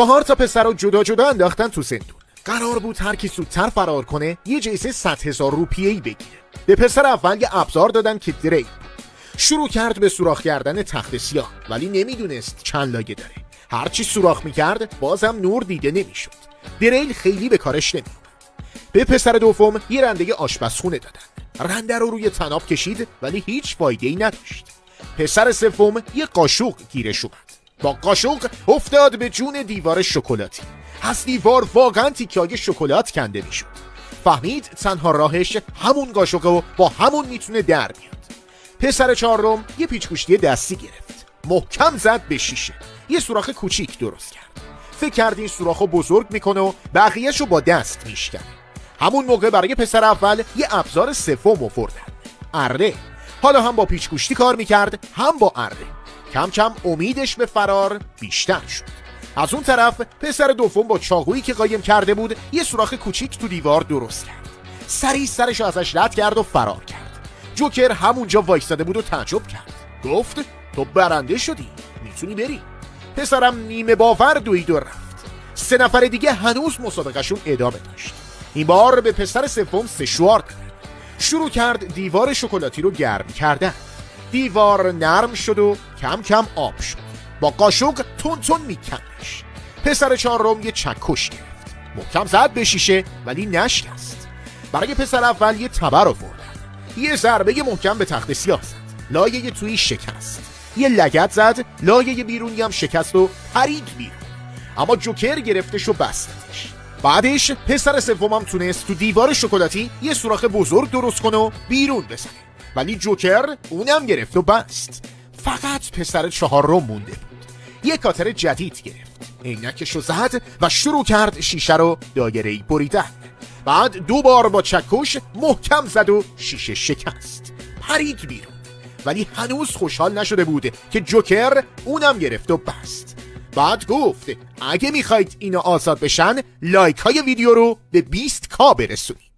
4 تا پسر رو جدا جدا انداختن تو زندون. قرار بود هر کی زودتر فرار کنه یه جایزه 100,000 روپیه‌ای بگیره. به پسر اول یه ابزار دادن که دری. شروع کرد به سوراخ کردن تخت سیاه، ولی نمیدونست چند لایه داره. هرچی سوراخ میکرد بازم نور دیده نمیشد. دریل خیلی به کارش نمیومد. به پسر دوم یه رنده آشپزخونه دادن. رنده رو روی طناب کشید ولی هیچ فایده‌ای نداشت. پسر سوم یه قاشق گیرش اومد. با قاشق افتاد به جون دیوار شکلاتی. از دیوار واقعا تیکه‌های شکلات کنده میشد. فهمید تنها راهش همون قاشق و با همون میتونه در بیاد. پسر چهارم یه پیچ‌گوشتی دستی گرفت. محکم زد به شیشه. یه سوراخ کوچیک درست کرد. فکر کرد این سوراخو بزرگ میکنه و بقیه‌شو با دست میشکنه. همون موقع برای پسر اول یه ابزار سوم آوردن. اره. حالا هم با پیچ‌گوشتی کار میکرد، هم با اره. کم کم امیدش به فرار بیشتر شد. از اون طرف پسر دوم با چاقویی که قایم کرده بود یه سوراخ کوچیک تو دیوار درست کرد. سریع سرش ازش رد کرد و فرار کرد. جوکر همونجا وایستاده بود و تعجب کرد. گفت تو برنده شدی، میتونی بری. پسرم نیمه باور دوید و رفت. 3 نفر دیگه هنوز مسابقهشون ادامه داشت. این بار به پسر سوم سشوار داد. شروع کرد دیوار شکلاتی رو گرم کردن. دیوار نرم شد و کم کم آب شد. با قاشق تون تون میکندش. پسر چهارم یه چکش گرفت. محکم زد به شیشه ولی نشکست. برای پسر اول یه تبر آوردن. یه ضربه محکم به تخت سیاه زد. لایه تویی شکست. یه لگد زد، لایه بیرونی هم شکست و پرید بیرون. اما جوکر گرفتش و بستش. بعدش پسر سومم تونست تو دیوار شکلاتی یه سوراخ بزرگ درست کنه و بیرون بزنه. ولی جوکر اونم گرفت و بست. فقط پسر چهارم مونده بود. یه کاتر جدید گرفت. عینکشو زد و شروع کرد شیشه رو دایره‌ای بریدن. بعد 2 بار با چکش محکم زد و شیشه شکست. پرید بیرون. ولی هنوز خوشحال نشده بود که جوکر اونم گرفت و بست. بعد گفت اگه میخواید اینا آزاد بشن لایک های ویدیو رو به 20K برسونید.